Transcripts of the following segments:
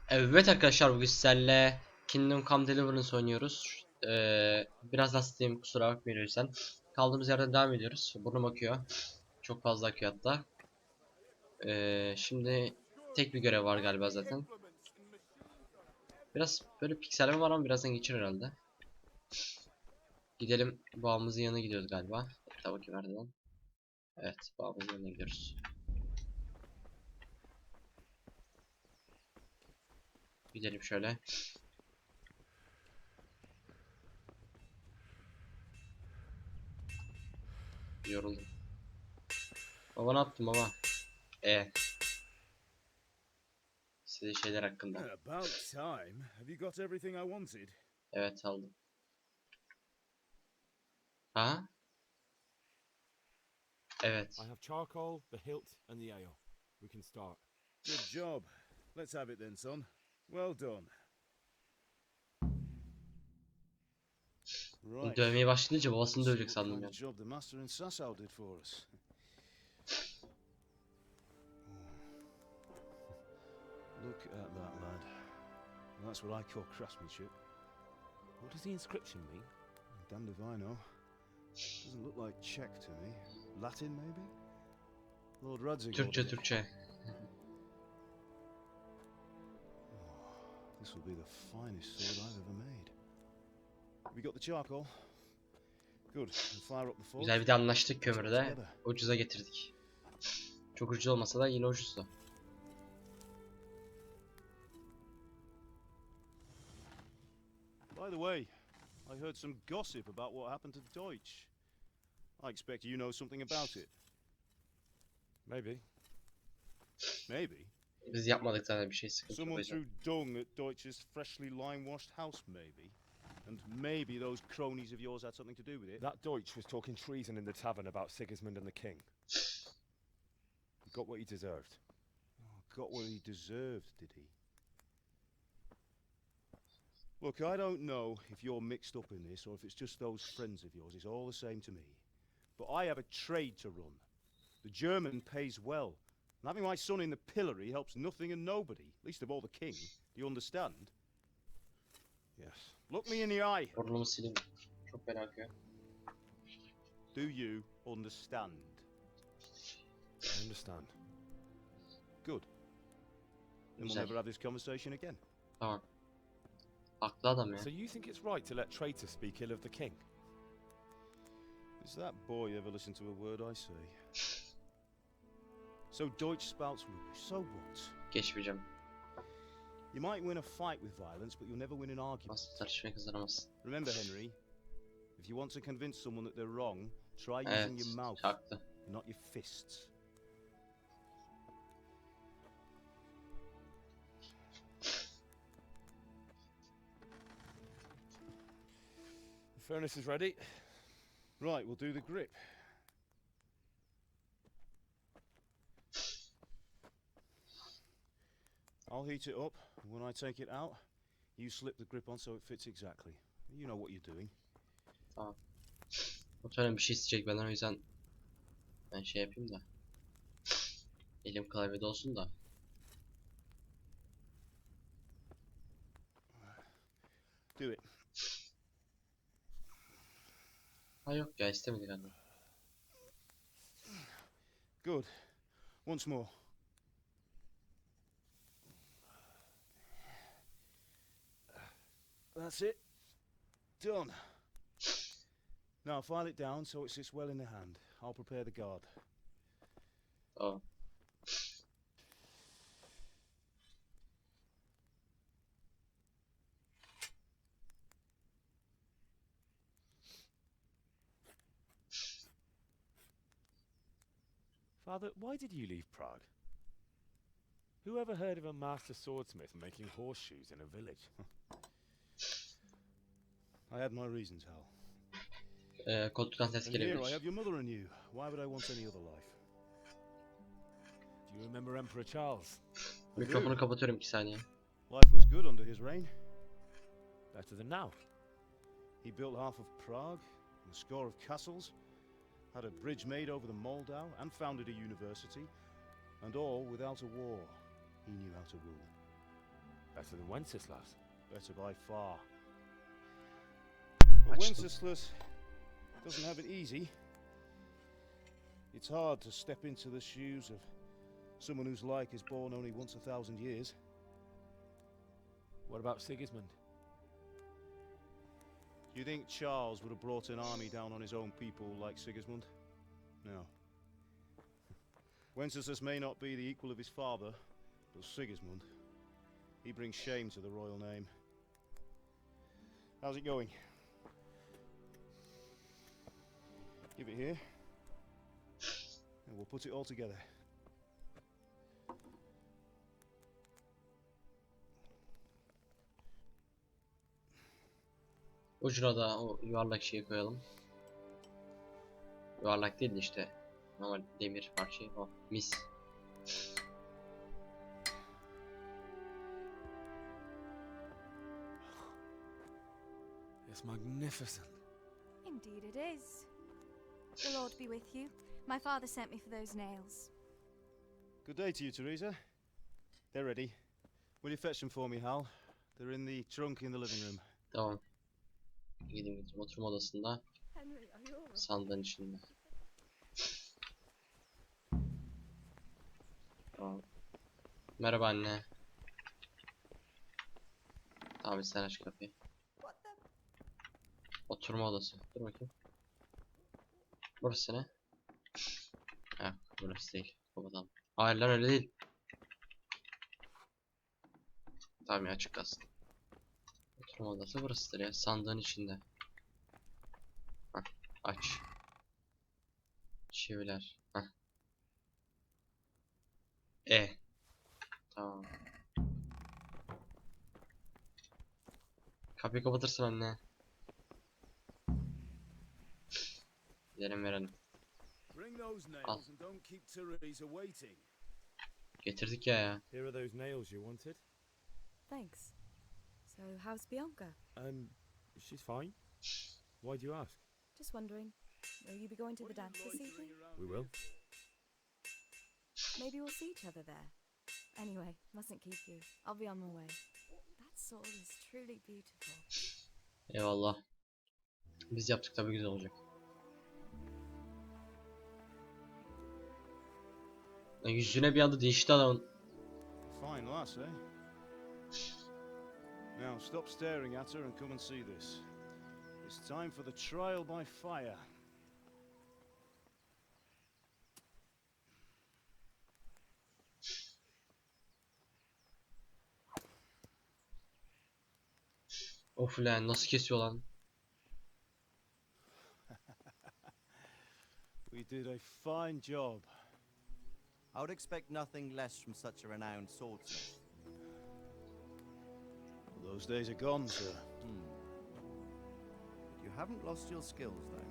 Evet arkadaşlar, bugün sizlerle Kingdom Come Deliverance oynuyoruz. Biraz hastayım, kusura bakmayın o yüzden. Kaldığımız yerden devam ediyoruz. Burnum akıyor. Çok fazla akıyor hatta. Şimdi tek bir görev var galiba zaten. Biraz böyle pikselme var ama birazdan geçer herhalde. Gidelim, bağımızın yanına gidiyoruz galiba. Hatta bakayım nereden. Evet, bağımızın yanına gidiyoruz. Gidelim şöyle. Yoruldum. Baba ne yaptın baba? İstediği şeyler hakkında. About time. Have you got everything I wanted? Evet, aldım. Ha? Evet. I have charcoal, the hilt, and the ale. We can start. Good job. Let's have it then, son. Well done. Right. Dövmeye başlayınca babasını Let's see dövecek what sandım kind ya. of job the master in Sasau did for us. Look at that, lad. That's what I call craftsmanship. What does the inscription mean? Damned if I know. Doesn't look like Czech to me. Latin, maybe? Lord Radzig Türkçe ordered it. Türkçe. This will be the finest sword I've ever made. We got the charcoal. Good. We'll fire up the forge. Güzel, bir de anlaştık kömürde. Ucuza getirdik. Çok ucuz olmasa da yine ucuzdu. By the way, I heard some gossip about what happened to Deutsch. I expect you know something about it. Maybe. Maybe. Biz yapmadık zaten bir şey, sıkıntı yok o Someone yüzden. threw dung at Deutsch's freshly lime-washed house, maybe. And maybe those cronies of yours had something to do with it. That Deutsch was talking treason in the tavern about Sigismund and the king. He got what he deserved. Oh, got what he deserved, did he? Look, I don't know if you're mixed up in this or if it's just those friends of yours. It's all the same to me. But I have a trade to run. The German pays well. And having my son in the pillory helps nothing and nobody, least of all the king. Do you understand? Yes. Look me in the eye. Burnumu sileyim. Çok fena akıyor. Do you understand? I understand. Good. Then we'll Güzel. never have this conversation again. Tamam. Haklı adam ya. So you think it's right to let traitors speak ill of the king? Does that boy ever listen to a word I say? So Deutsch spouts rubbish. So what? Geçmeyeceğim. You might win a fight with violence, but you'll never win an argument. Nasıl tartışmayı kazanamazsın. Remember, Henry, if you want to convince someone that they're wrong, try using Evet. your mouth, Haklı. not your fists. The furnace is ready. Right, we'll do the grip. I'll heat it up, and when I take it out, you slip the grip on so it fits exactly. You know what you're doing. Tamam. Muhtemelen bir şey isteyecek benden, o yüzden ben şey yapayım da. Elim klavyede olsun da. Do it. Ha yok ya, istemedi galiba. Good. Once more. That's it. Done. Now file it down so it sits well in the hand. I'll prepare the guard. Tamam. Father, why did you leave Prague? Who ever heard of a master swordsmith making horseshoes in a village? I had my reasons, Hal. Koltuktan ses And here I gelebilir. have your mother and you. Why would I want any other life? Do you remember Emperor Charles? Mikrofonu kapatıyorum 2 saniye. Life was good under his reign. Better than now. He built half of Prague, and a score of castles, had a bridge made over the Moldau, and founded a university, and all without a war. He knew how to rule. better than Wenceslas. Better by far. But Açtım. Wenceslas doesn't have it easy. It's hard to step into the shoes of someone whose like is born only once 1,000 years. What about Sigismund? Do you think Charles would have brought an army down on his own people like Sigismund? No. Wenceslas may not be the equal of his father, but Sigismund, he brings shame to the royal name. How's it going? Give it here, and we'll put it all together. Ucuna da o yuvarlak şeyi koyalım. Yuvarlak değil de işte normal demir parçayı. O mis. It's magnificent. Indeed it is. The Lord be with you. My father sent me for those nails. Good day to you, Teresa. They're ready. Will you fetch them for me, Hal? They're in the trunk in the living room. Tamam. Gideyim oturma odasında. Sandığın içinde. Tamam. Merhaba anne. Tamam sen aç kapıyı. Oturma odası. Dur bakayım. Burası ne? Ha, burası değil. Babadan. Hayır lan öyle değil. Tamam ya açık kalsın. Oturma odası burasıdır ya. Sandığın içinde. Hah, aç. Çiviler. Hah. Tamam. Kapıyı kapatırsın anne. Gidelim verelim. Bring those Al. nails and don't keep Teresa waiting. Getirdik ya. Here are those nails you wanted. Thanks. So, how's Bianca? She's fine. Why do you ask? Just wondering, will you be going to the dance this evening? We will. Maybe we'll see each other there. Anyway, mustn't keep you. I'll be on my way. That sword is truly beautiful. Eyvallah. Biz yaptık tabii güzel olacak. Yüzüne bir anda değişti adamın. Fine lass, eh? Now stop staring at her and come and see this. It's time for the trial by fire. Of lan nasıl kesiyor lan? We did a fine job. I would expect nothing less from such a renowned swordsmith. Well, those days are gone, sir. You haven't lost your skills, though.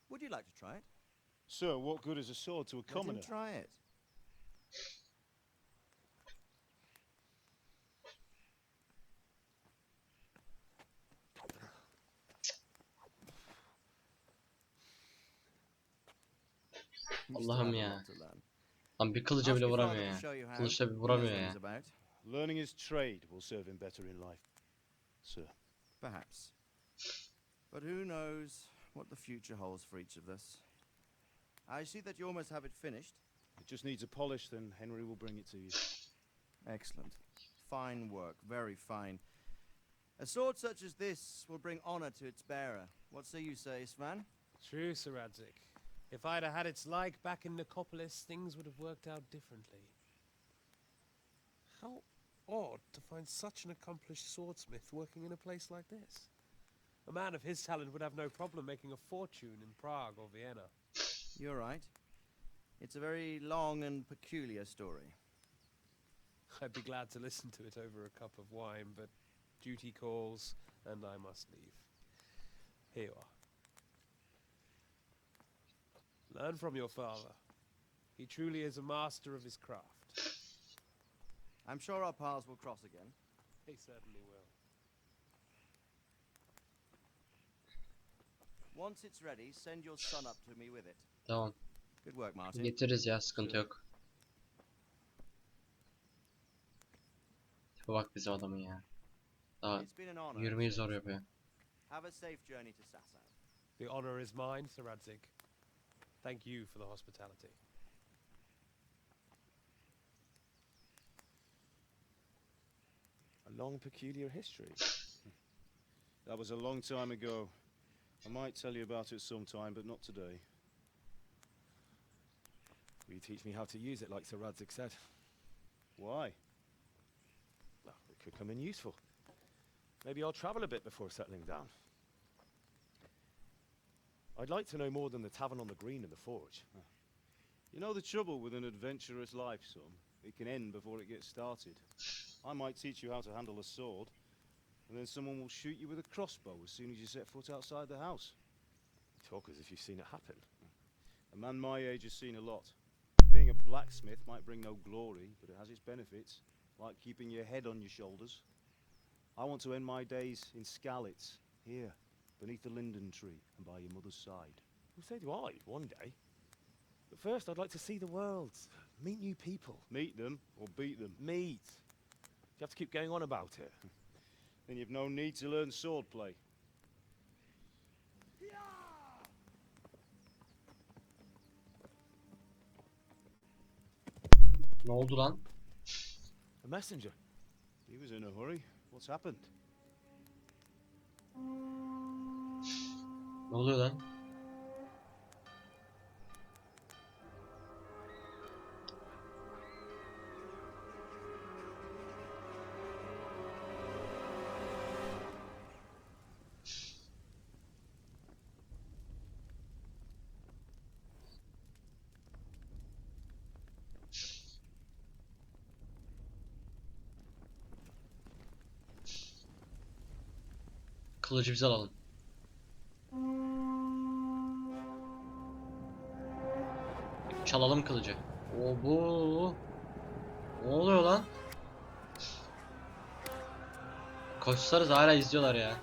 Would you like to try it? Sir, what good is a sword to a Let him commoner? try it. You still Allah'ım have a ya. lot to learn. Lan bir kılıca Ask bile your father vuramıyor to ya. show you how. Kılıçla bir He knows vuramıyor what ya. he's about. Learning his trade will serve him better in life, sir. Perhaps. But who knows what the future holds for each of us. I see that you almost have it finished. It just needs a polish, then Henry will bring it to you. Excellent. Fine work, very fine. A sword such as this will bring honor to its bearer. What say you, Svan? True, Sir Radzik. If I'd have had its like back in Nicopolis, things would have worked out differently. How odd to find such an accomplished swordsmith working in a place like this. A man of his talent would have no problem making a fortune in Prague or Vienna. You're right. It's a very long and peculiar story. I'd be glad to listen to it over a cup of wine, but duty calls, and I must leave. Here you are. Learn from your father. He truly is a master of his craft. I'm sure our paths will cross again. He certainly will. Once it's ready, send your son up to me with it. Tamam. Good work, Martin. Getiririz ya, sıkıntı yok. Tipe bak bizim adamın ya. Daha It's been an honor. yürümeyi zor yapıyor. Have a safe journey to Sasau. The honor is mine, Sir Radzig. Thank you for the hospitality. A long, peculiar history. That was a long time ago. I might tell you about it sometime, but not today. Will you teach me how to use it like Sir Radzig said? Why? Well, it could come in useful. Maybe I'll travel a bit before settling down. I'd like to know more than the tavern on the green and the forge. You know the trouble with an adventurous life, son? It can end before it gets started. I might teach you how to handle a sword, and then someone will shoot you with a crossbow as soon as you set foot outside the house. You talk as if you've seen it happen. A man my age has seen a lot. Being a blacksmith might bring no glory, but it has its benefits, like keeping your head on your shoulders. I want to end my days in Skalitz, here, beneath the linden tree and by your mother's side. Well, so do I, one day. But first, I'd like to see the world, meet new people. Meet them or beat them. Meet. You have to keep going on about it. Then you've no need to learn swordplay. Ne oldu lan? A messenger. He was in a hurry. What's happened? Ne oluyor lan? Kılıcı biz alalım. Çalalım kılıcı. O bu. Ne oluyor lan? Koçlarız hala izliyorlar ya.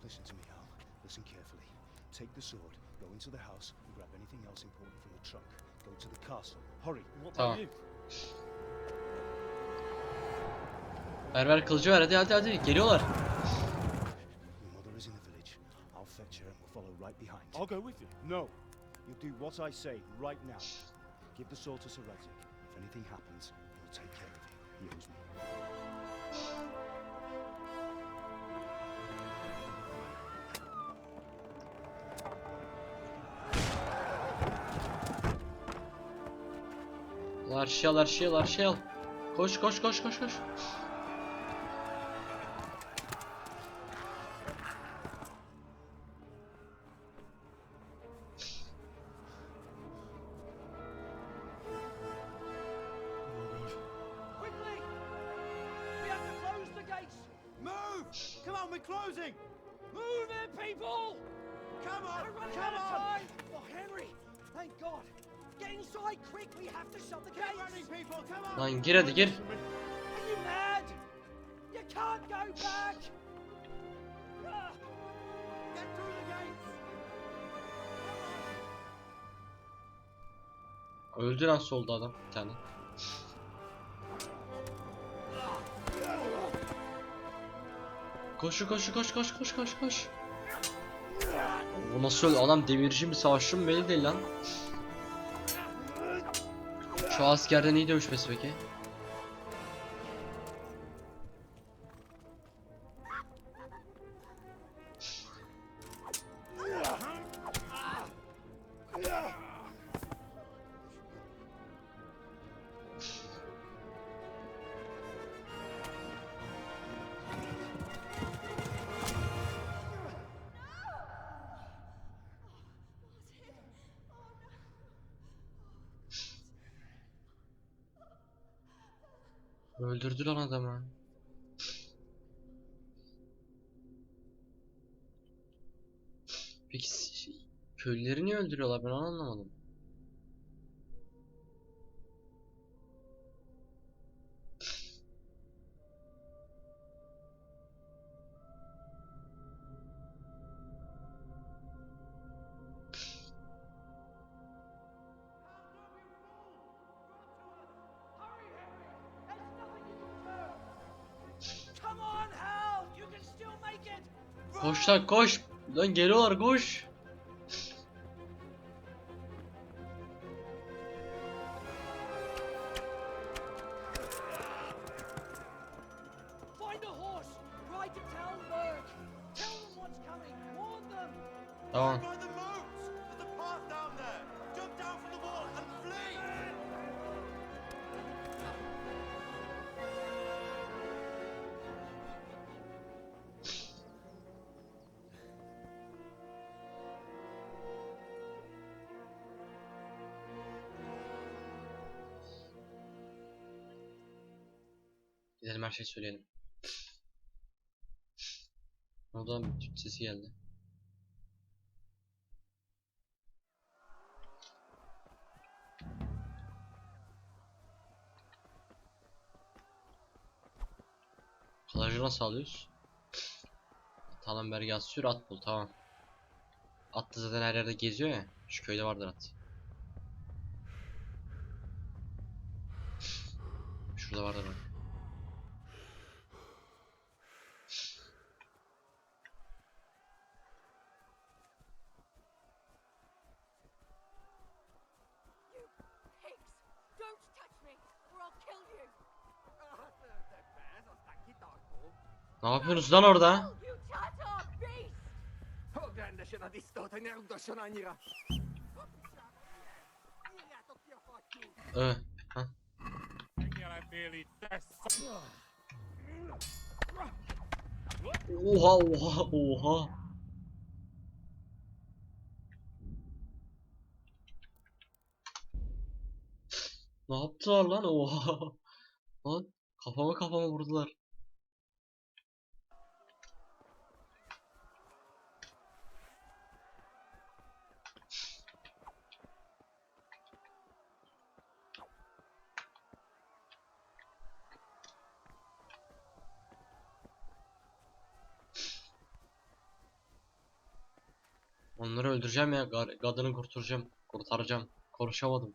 Listen to me, Al. Listen carefully. Take the sword, go into the house, and grab anything else important from the trunk. Go to the castle. Hurry. What Tamam. about you? Ver kılıcı ver, hadi geliyorlar. Your mother is in the village. I'll fetch her and we'll follow right behind. I'll go with you. No. You'll do what I say right now. Give the sword to Sir Radzig. If anything happens, he'll take care of you. He owes me. Arşal. Koş. Quickly! We have to close the gates! Move! Come on, we're closing! Move it, people! Come on! We're running out of time! Oh, Henry! Thank God! Get inside quick! We have to shut the gates! Get running, people! Come on! Lan gir hadi gir. Are you mad? You can't go back! Get through the gates! Öldü lan solda adam bir tane. Koş. Bu nasıl öldü? Adam demirci mi savaşçı mı belli değil lan. Şu askerden iyi dövüşmesi peki. Öldürdü lan adamı. Peki köylüleri niye öldürüyorlar, ben onu anlamadım. Koş lan koş. Lan geliyorlar koş. Find a horse! Ride to town, Merc! Tell them what's coming! Warn them! Tamam. By the moats! There's a path down there! Jump down from the wall and flee! Gidelim her şeyi söyleyelim. Oradan bir sesi geldi. Kalajı nasıl alıyoruz? Tamam Bergen sür at bul tamam. At da zaten her yerde geziyor ya. Şu köyde vardır at. Şurada vardır bak. Pigs! Don't touch me, or I'll kill you! Ne yapıyorsunuz lan orada? You Tatar beast! Hah. Oha oha oha. Ne yaptılar lan oha. Lan kafama vurdular. Onları öldüreceğim ya. Kadını kurtaracağım. Konuşamadım.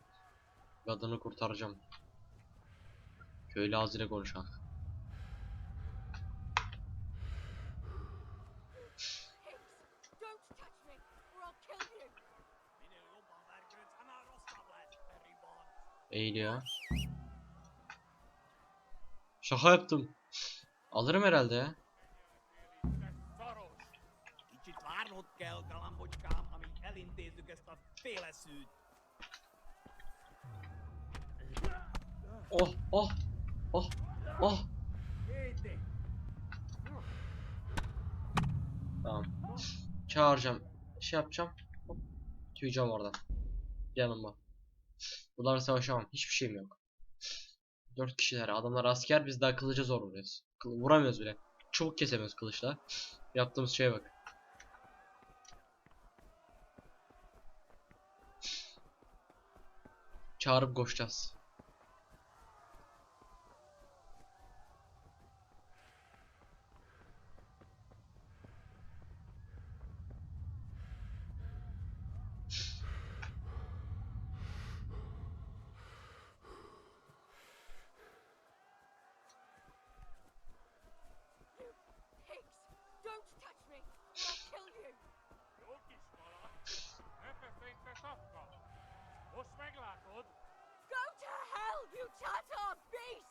Kadını kurtaracağım. Köylü ağzıyla konuşan. Don't touch me, or I'll kill you! Eğiliyor. Şaka yaptım. Alırım herhalde ya. Kicsit várnod kell, galambocskám, amíg elintézzük ezt a féleszűt. Oh oh oh oh. Tamam. Çağıracağım. Şey yapacağım. Hop. Tüyeceğim oradan. Yanıma. Bunlarla savaşamam. Hiçbir şeyim yok. 4 kişiler. Adamlar asker. Biz daha kılıca zor vuruyoruz. Vuramıyoruz bile. Çubuk kesemiyoruz kılıçla. Yaptığımız şeye bak. Çağırıp koşacağız. Pigs! Don't touch me, or I'll kill you! Go to hell, you Tatar beast!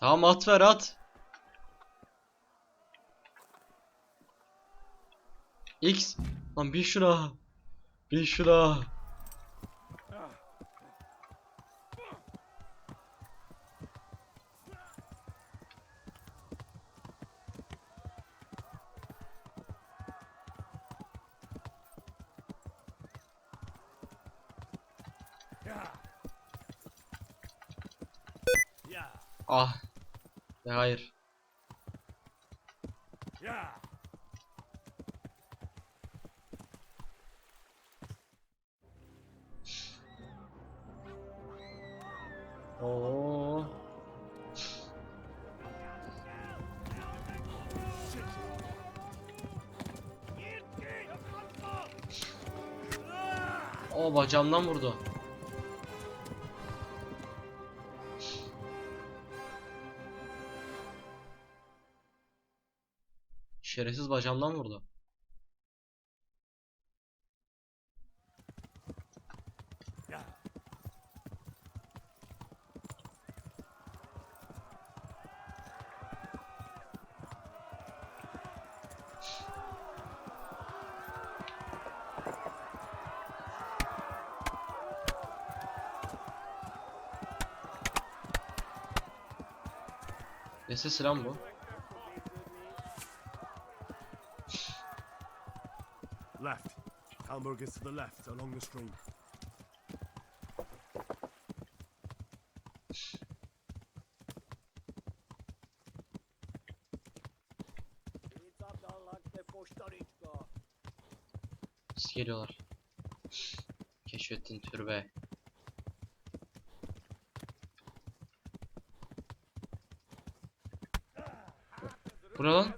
Tamam at ver at. X. Lan bin şuna. Bin şuna. Ah. Ya hayır. Oo. O bacağımdan vurdu. Şerefsiz bacağımdan vurdu. Ne sesi lan bu? Left. Kalmberg is to the left, along the stream. Nasıl geliyorlar? Keşfettin türbe. Bu ne lan?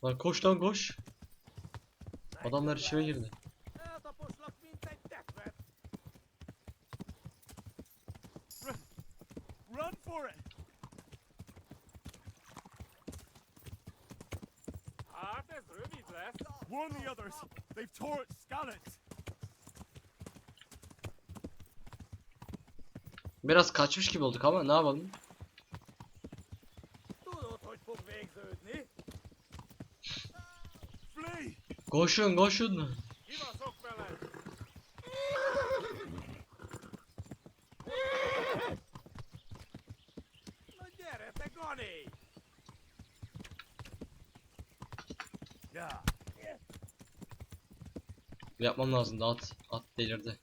Lan koş lan koş. Adamlar içime girdi. Run for it! Warn the others! They've tore its scallops! Biraz kaçmış gibi olduk ama ne yapalım? Flee! Koşun koşun. Yeah. Yapmam lazımdı, at delirdi.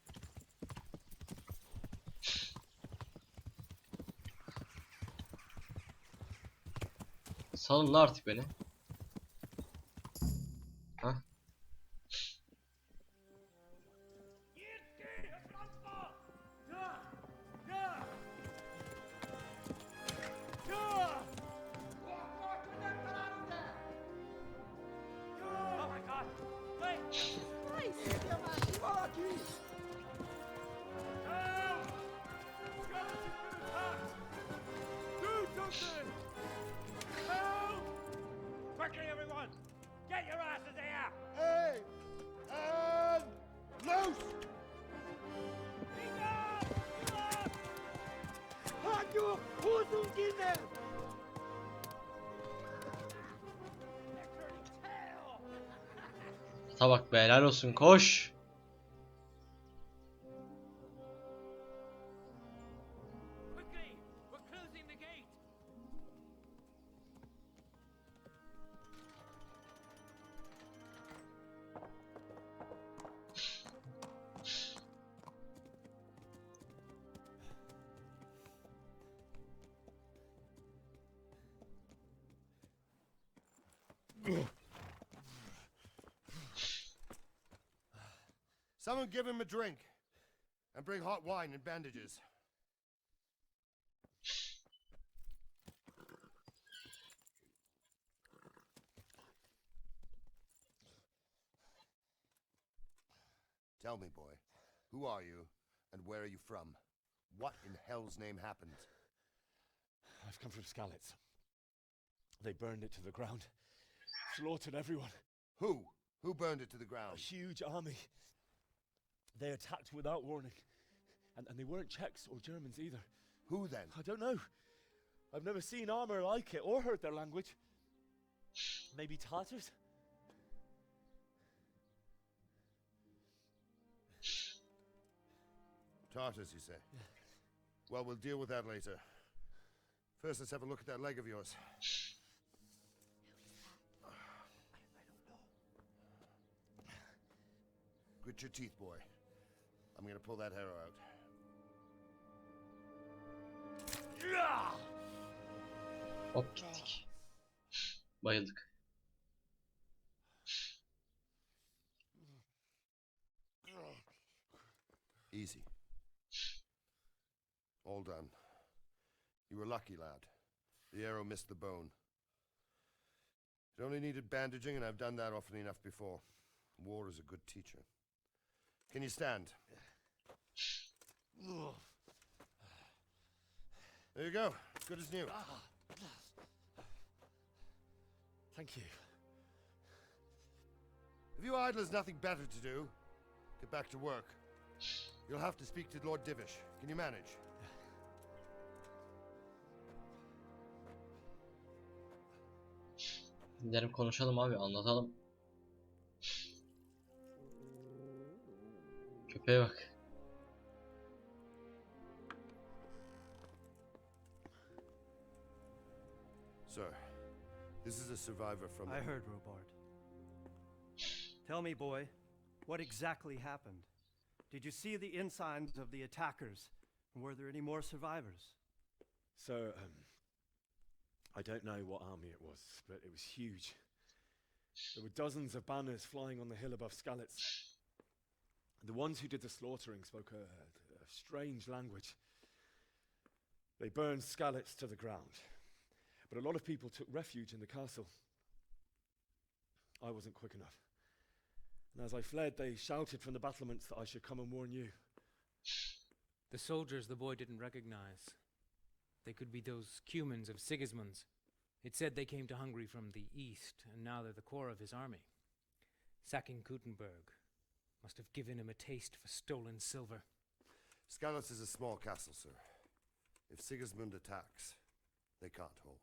Salın la artık beni. Ha? Quickly, everyone! Get your asses here! Hey! And loose! Hadi, uzun gidin! Tabak be, helal olsun, koş. Quickly, we're closing the gate! Someone give him a drink. And bring hot wine and bandages. Tell me, boy, who are you and where are you from? What in hell's name happened? I've come from Skalitz. They burned it to the ground. Slaughtered everyone. Who? Who burned it to the A ground? huge army. They attacked without warning. And they weren't Czechs or Germans either. Who then? I don't know. I've never seen armor like it or heard their language. Maybe Tatars? Tartars, you say? Well, we'll deal with that later. First, let's have a look at that leg of yours. Grit your teeth, boy. I'm gonna pull that arrow out. Hop gittik. Bayıldık. Easy. All done. You were lucky, lad. The arrow missed the bone. It only needed bandaging, and I've done that often enough before. War is a good teacher. Can you stand? There you go. Good as new. Thank you. If you idlers nothing better to do, get back to work. You'll have to speak to Lord Divish. Can you manage? Gidelim konuşalım abi, anlatalım. Köpeğe bak. Sir, this is a survivor from... I heard, Robard. Tell me, boy, what exactly happened? Did you see the ensigns of the attackers? And were there any more survivors? So, I don't know what army it was, but it was huge. There were dozens of banners flying on the hill above Skalitz. The ones who did the slaughtering spoke a strange language. They burned Skalitz to the ground, but a lot of people took refuge in the castle. I wasn't quick enough. And as I fled, they shouted from the battlements that I should come and warn you. The soldiers the boy didn't recognize. They could be those Cumans of Sigismund's. It said they came to Hungary from the east, and now they're the core of his army. Sacking Kuttenberg must have given him a taste for stolen silver. Skalitz is a small castle, sir. If Sigismund attacks, they can't hold.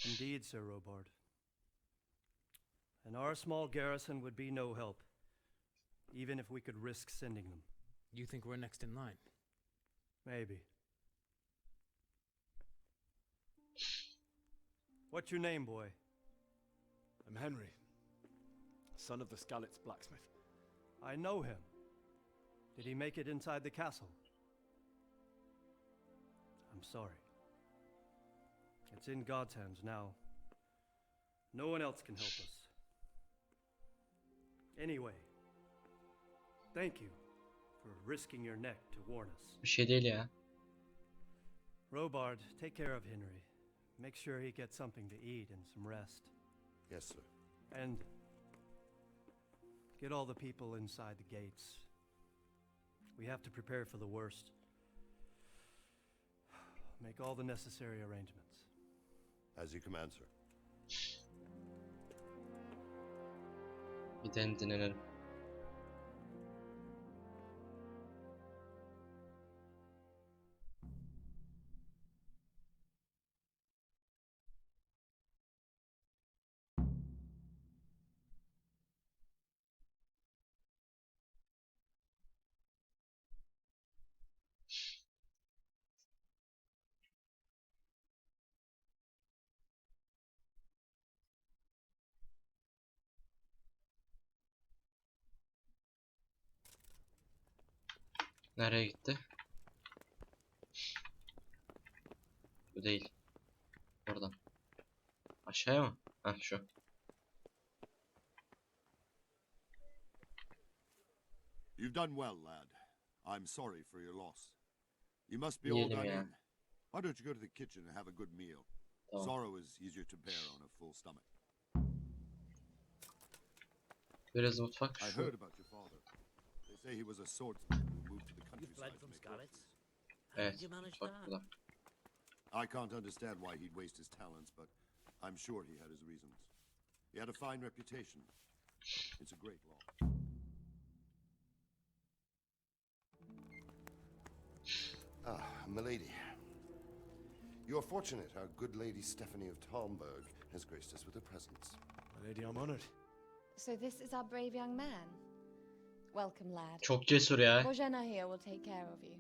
Indeed, Sir Robard. And our small garrison would be no help, even if we could risk sending them. You think we're next in line? Maybe. What's your name, boy? I'm Henry, son of the Skalitz blacksmith. I know him. Did he make it inside the castle? I'm sorry. It's in God's hands now. No one else can help us. Anyway, thank you for risking your neck to warn us. Bir şey değil ya. Robard, take care of Henry. Make sure he gets something to eat and some rest. Yes, sir. And get all the people inside the gates. We have to prepare for the worst. Make all the necessary arrangements. As you command, sir. Gidelim dinlenelim. Nereye gitti? Bu değil. Oradan. Aşağıya mı? Heh şu. You've done well, lad. I'm sorry for your loss. You must be all Yiyelim done ya. in. Why don't you go to the kitchen and have a good meal? Tamam. Sorrow is easier to bear on a full stomach. Biraz mutfak I şu. heard about your father. They say he was a swordsman who moved to the You countryside fled to from make Skalitz? horses. How Evet, did you manage mutfak that? burada. I can't understand why he'd waste his talents, but I'm sure he had his reasons. He had a fine reputation. It's a great law. Ah, milady. You're fortunate our good lady Stephanie of Talmberg has graced us with her presence. My lady, I'm honored. So this is our brave young man. Welcome, lad. Çok cesur ya. Bojana here will take care of you.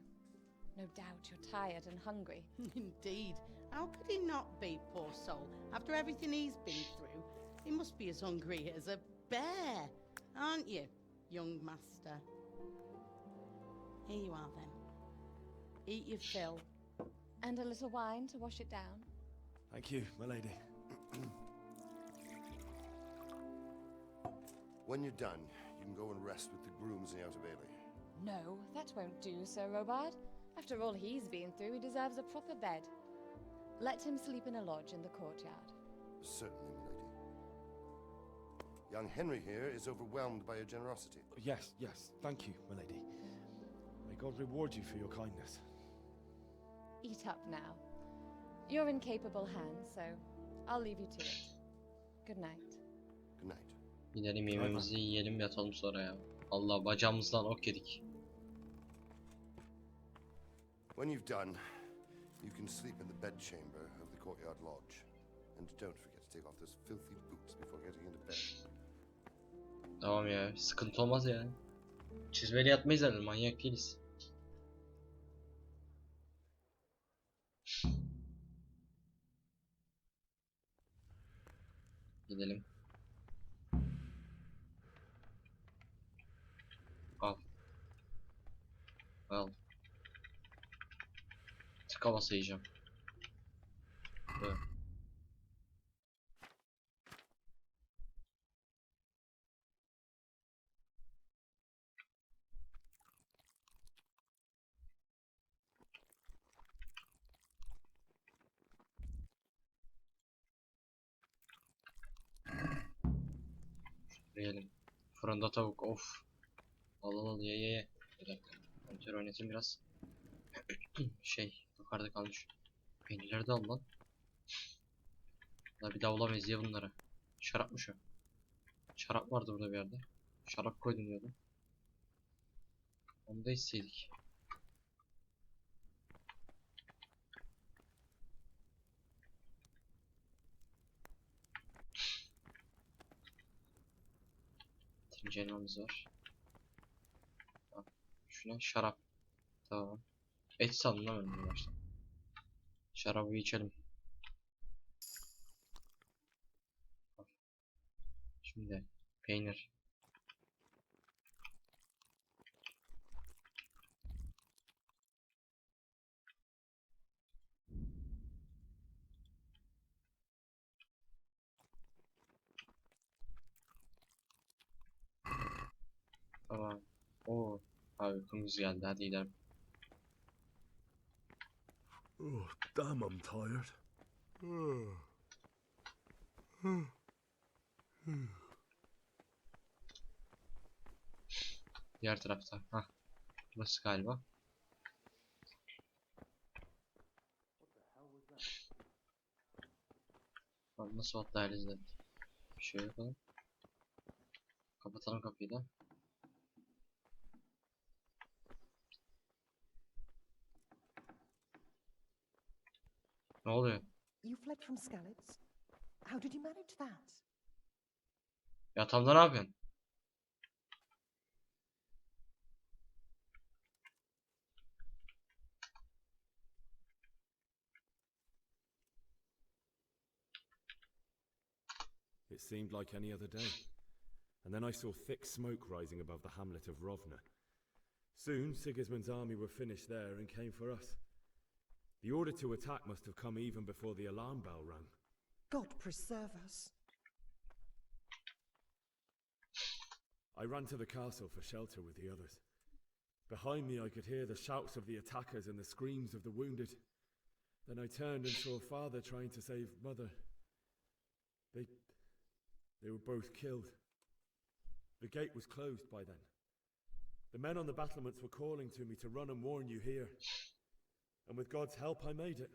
No doubt you're tired and hungry. Indeed. How could he not be, poor soul? After everything he's been through, he must be as hungry as a bear, aren't you, young master? Here you are, then. Eat your fill. And a little wine to wash it down. Thank you, my lady. When you're done, you can go and rest with the grooms in the Outer Bailey. No, that won't do, Sir Robard. After all he's been through, he deserves a proper bed. Let him sleep in a lodge in the courtyard. Certainly, milady. Young Henry here is overwhelmed by your generosity. Yes, yes, thank you, my lady. May God reward you for your kindness. Eat up now. You're in capable hands, so I'll leave you to it. Good night. Good night. Gidelim yemeğimizi yiyelim yatalım sonra ya. Allah bacağımızdan ok yedik. When you've done, you can sleep in the bedchamber of the courtyard lodge. And don't forget to take off those filthy boots before getting into bed. Tamam ya, sıkıntı olmaz ya. Çizmeli yatmayız herhalde, manyak değiliz. Gidelim. Al. Al. Tıka basa yiyeceğim. Böyle. Yiyelim. Fırında tavuk, of. Al al al, ye ye ye. Bir dakika. Monitör oynatayım biraz. Yukarıda kalmış. Peynirleri de al lan. Bir daha bulamayız ya bunları. Şarap mı şu? Şarap vardı burada bir yerde. Şarap koydum diyordum. Onu da isteydik. Birinci elmamız var. Tamam. Şuna şarap. Tamam. Et sandım lan önüne başta. Şarabı içelim. Şimdi peynir. Tamam. Oo. Abi uykumuz geldi, hadi gidelim. Oh, damn, I'm tired. Diğer tarafta. Hah. Burası galiba. Lan nasıl atlayacağız dedim. Bir şey yok oğlum. Kapatalım kapıyı da. Ne oluyor? You fled from Skalitz? How did you manage that? Yatağımda ne yapıyorsun? It seemed like any other day. And then I saw thick smoke rising above the hamlet of Rovna. Soon, Sigismund's army were finished there and came for us. The order to attack must have come even before the alarm bell rang. God preserve us. I ran to the castle for shelter with the others. Behind me I could hear the shouts of the attackers and the screams of the wounded. Then I turned and saw father trying to save mother. They were both killed. The gate was closed by then. The men on the battlements were calling to me to run and warn you here. And with God's help I made it.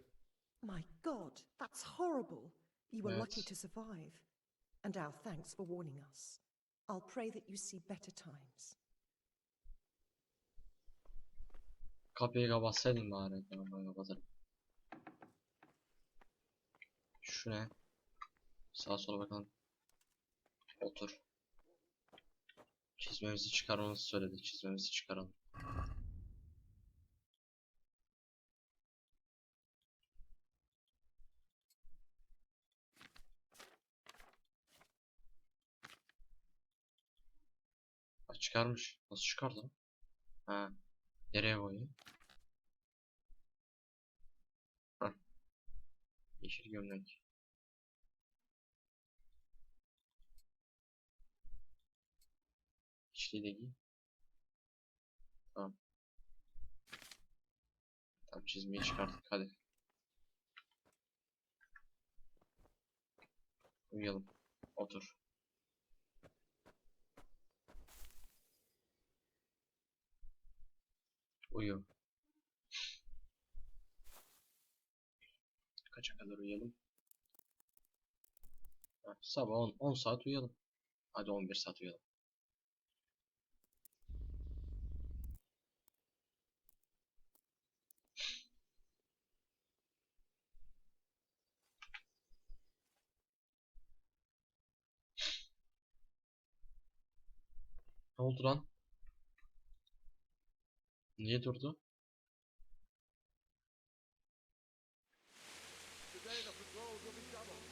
My God, that's horrible. You were lucky Yes. to survive. And our thanks for warning us. I'll pray that you see better times. Kapıyı kapatsaydın bari. Tamam, ben kapatırım. Şu ne? Sağa sola bakalım. Otur. Çizmemizi çıkarmamızı söyledi. Çizmemizi çıkaralım. Çıkarmış. Nasıl çıkardı? Ha. Nereye koyuyor? Ha. Yeşil gömlek. İçliği de giy. Tamam. Tamam, çizmeyi çıkarttık, hadi. Uyuyalım. Otur. Uyu. Kaça kadar uyuyalım? Ha, sabah 10 saat uyuyalım. Hadi 11 saat uyuyalım. Ne oldu lan? Niye durdu? Today the patrols will be doubled.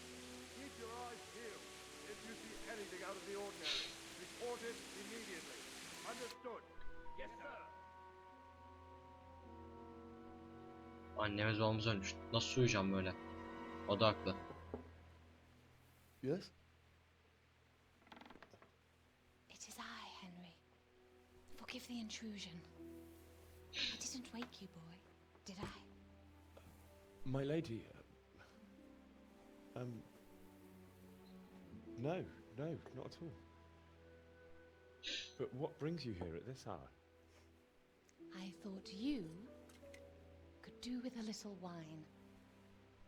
Keep your eyes peeled. If you see anything out of the ordinary, report it immediately. Understood? Yes, sir. Annemiz babamız ölmüş. Nasıl uyuyacağım böyle? O da haklı. Yes? It is I, Henry. Forgive the intrusion. I didn't wake you, boy, did I? My lady, no, not at all. But what brings you here at this hour? I thought you could do with a little wine.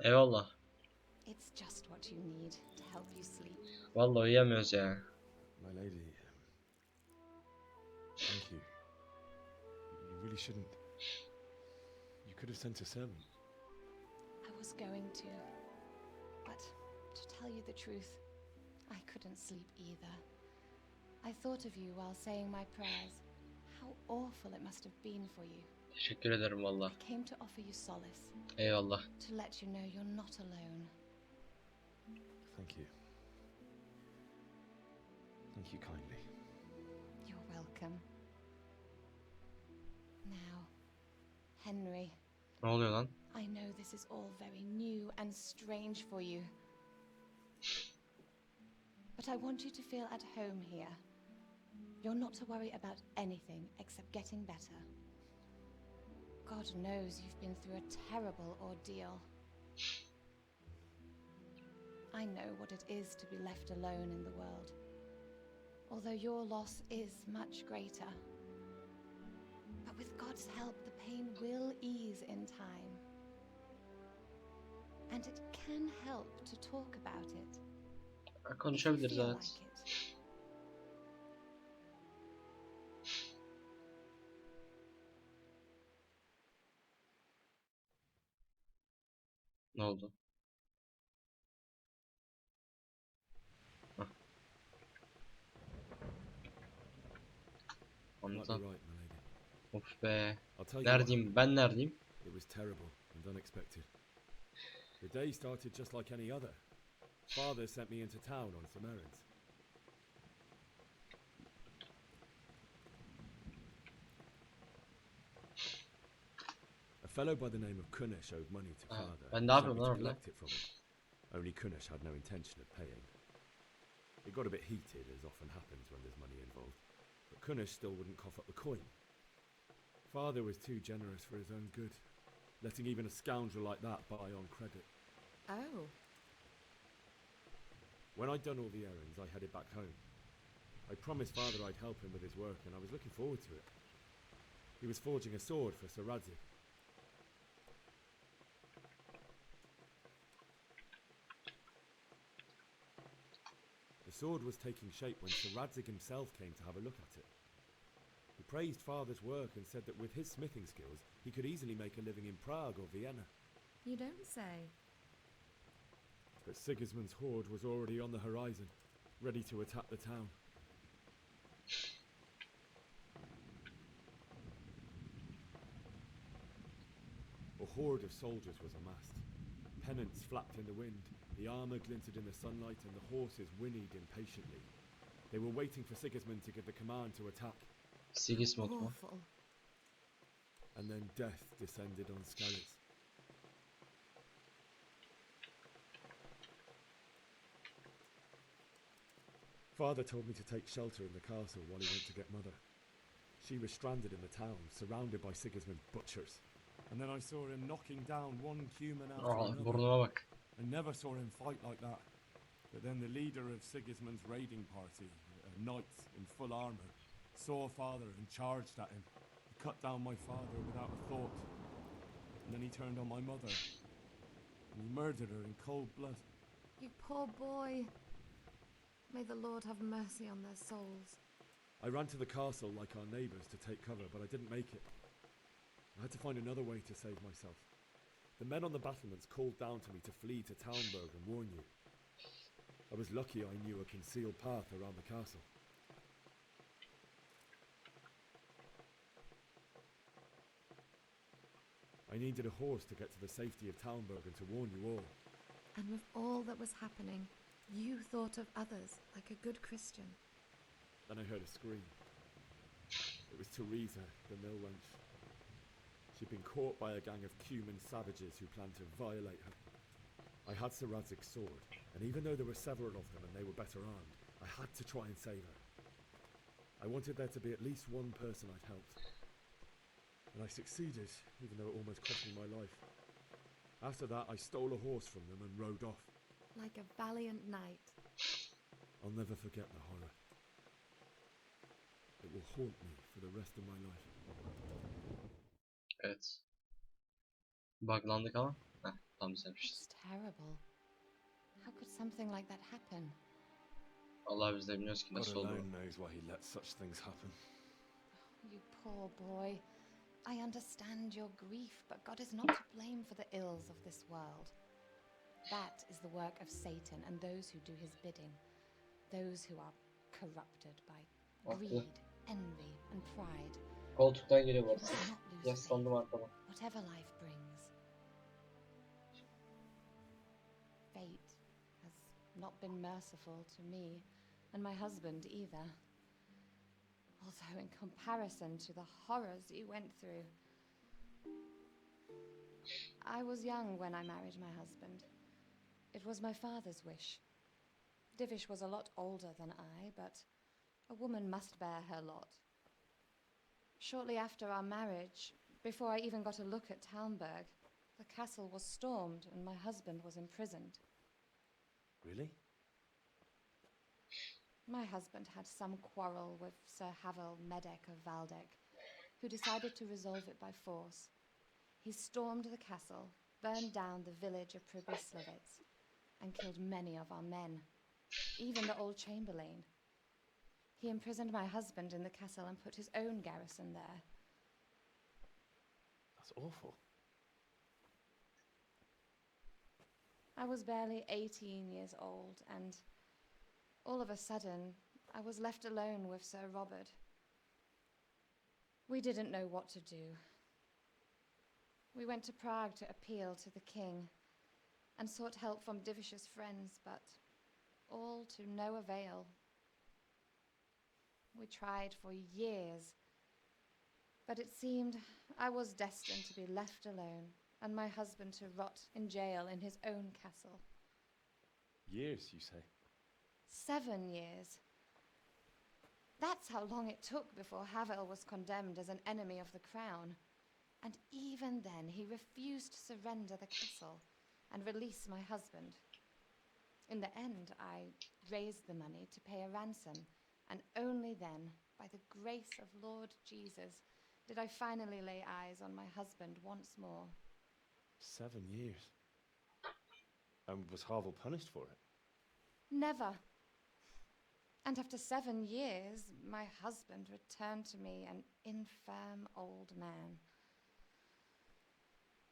Eyvallah. It's just what you need to help you sleep. Vallahi uyuyamıyoruz ya. My lady, thank you. You really shouldn't. You could have sent a servant. I was going to. But to tell you the truth, I couldn't sleep either. I thought of you while saying my prayers. How awful it must have been for you. Teşekkür ederim valla. I came to offer you solace. Eyvallah. To let you know you're not alone. Thank you. Thank you kindly. You're welcome. Now, Henry. Ne oluyor lan? I know this is all very new and strange for you. But I want you to feel at home here. You're not to worry about anything except getting better. God knows you've been through a terrible ordeal. I know what it is to be left alone in the world. Although your loss is much greater. But with God's help, the pain will ease in time. And it can help to talk about it. Konuşabiliriz Feel evet. like it. Ne oldu? Hah. You might be Anladım. right, my lady. Of be. I'll tell you what Neredeyim? Ben neredeyim? It was terrible and unexpected. The day started just like any other. Father sent me into town on some errands. A fellow by the name of Kunish owed money to Father. ben and ne sent yapıyorum me lan to orada? collect it from him. Only Kunish had no intention of paying. It got a bit heated, as often happens when there's money involved, but Kunish still wouldn't cough up the coin. Father was too generous for his own good, letting even a scoundrel like that buy on credit. Oh. When I'd done all the errands, I headed back home. I promised Father I'd help him with his work, and I was looking forward to it. He was forging a sword for Sir Radzik. The sword was taking shape when Sir Radzik himself came to have a look at it. He praised Father's work and said that with his smithing skills, he could easily make a living in Prague or Vienna. You don't say. But Sigismund's horde was already on the horizon, ready to attack the town. A horde of soldiers was amassed. Pennants flapped in the wind, the armour glinted in the sunlight, and the horses whinnied impatiently. They were waiting for Sigismund to give the command to attack. Sigismund mu? Awful. And then death descended on Skalitz. Father told me to take shelter in the castle while he went to get Mother. She was stranded in the town, surrounded by Sigismund's butchers. And then I saw him knocking down one human after another. Burnuma bak. I never saw him fight like that. But then the leader of Sigismund's raiding party, a knight in full armour, saw Father and charged at him. He cut down my father without a thought. And then he turned on my mother. And he murdered her in cold blood. You poor boy. May the Lord have mercy on their souls. I ran to the castle like our neighbours to take cover, but I didn't make it. I had to find another way to save myself. The men on the battlements called down to me to flee to Talmberg and warn you. I was lucky I knew a concealed path around the castle. I needed a horse to get to the safety of Talmberg and to warn you all. And with all that was happening, you thought of others like a good Christian. Then I heard a scream. It was Teresa, the mill wench. She'd been caught by a gang of Cuman savages who planned to violate her. I had Sir Radzig's sword, and even though there were several of them and they were better armed, I had to try and save her. I wanted there to be at least one person I'd helped. And I succeeded, even though it almost cost me my life. After that, I stole a horse from them and rode off. Like a valiant knight. I'll never forget the horror. It will haunt me for the rest of my life. Evet. Buglandık ama. Heh, tam sevmişiz. It's terrible. How could something like that happen? Allah biz de bilmiyoruz ki God nasıl oldu. alone knows why he lets such things happen. You poor boy. I understand your grief, but God is not to blame for the ills of this world. That is the work of Satan and those who do his bidding. Those who are corrupted by greed, envy, and pride. Koltuktan geliyor bu You arada. must not lose Yaslandım arkama. whatever life brings. Fate has not been merciful to me, and my husband either. Although in comparison to the horrors you went through. I was young when I married my husband. It was my father's wish. Divish was a lot older than I, but a woman must bear her lot. Shortly after our marriage, before I even got a look at Talmberg, the castle was stormed and my husband was imprisoned. Really? My husband had some quarrel with Sir Havel Medek of Valdek, who decided to resolve it by force. He stormed the castle, burned down the village of Pribyslavitz, and killed many of our men, even the old chamberlain. He imprisoned my husband in the castle and put his own garrison there. That's awful. I was barely 18 years old, and all of a sudden, I was left alone with Sir Robert. We didn't know what to do. We went to Prague to appeal to the king and sought help from Divish's friends, but all to no avail. We tried for years, but it seemed I was destined to be left alone and my husband to rot in jail in his own castle. Years, you say? 7 years. That's how long it took before Havel was condemned as an enemy of the crown. And even then, he refused to surrender the castle and release my husband. In the end, I raised the money to pay a ransom, and only then, by the grace of Lord Jesus, did I finally lay eyes on my husband once more. 7 years. And was Havel punished for it? Never. And after 7 years, my husband returned to me an infirm old man.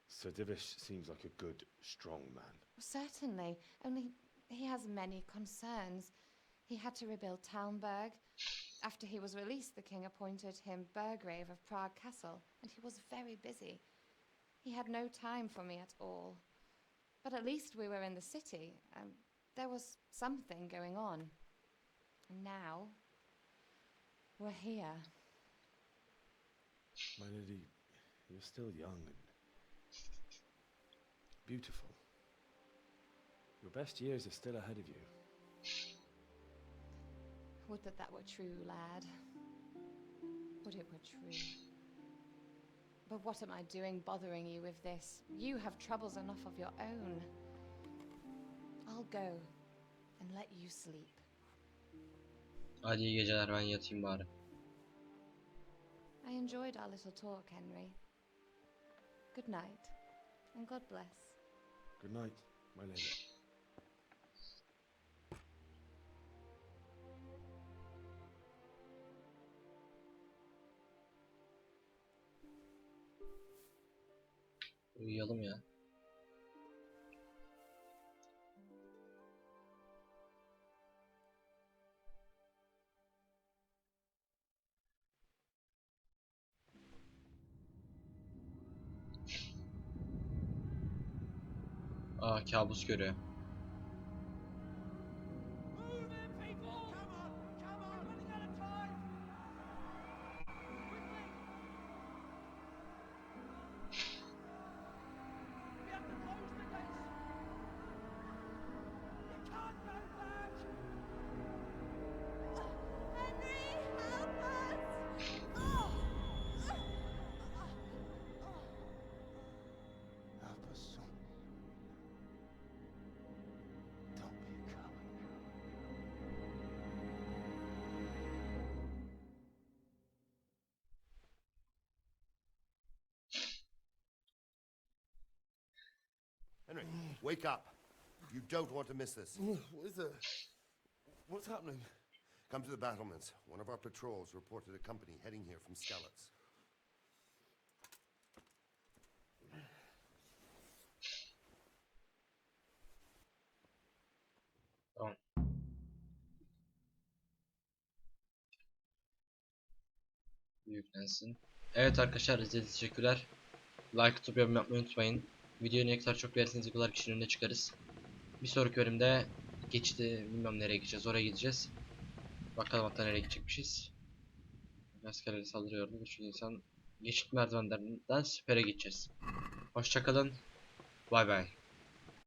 Sir Divish seems like a good, strong man. Certainly, only he has many concerns. He had to rebuild Talmberg. After he was released, the king appointed him Burgrave of Prague Castle, and he was very busy. He had no time for me at all. But at least we were in the city, and there was something going on. And now, we're here. My lady, you're still young and beautiful. Your best years are still ahead of you. Would that that were true, lad. Would it were true. But what am I doing bothering you with this? You have troubles enough of your own. I'll go and let you sleep. Hadi iyi geceler, ben yatayım bari. I enjoyed our little talk, Henry. Good night, and God bless. Good night, my lady. Uyuyalım ya. Aa, kabus görüyor. Help us, son. Don't be a coward. Henry, wake up. You don't want to miss this. What is it? What's happening? Come to the battlements. One of our patrols reported a company heading here from Skalitz. Tamam. Yüklensin. Evet arkadaşlar, izlediğiniz için teşekkürler. Like atıp yorum yapmayı unutmayın. Videoyu ne kadar çok beğenirseniz o kadar kişinin önüne çıkarız. Bir sonraki bölümde geçti, bilmem nereye gideceğiz, oraya gideceğiz. Bakalım hatta nereye gidecekmişiz. Askerleri saldırıyordu. 3 insan geçit merdivenlerinden sipere gideceğiz. Hoşçakalın. Bay bay.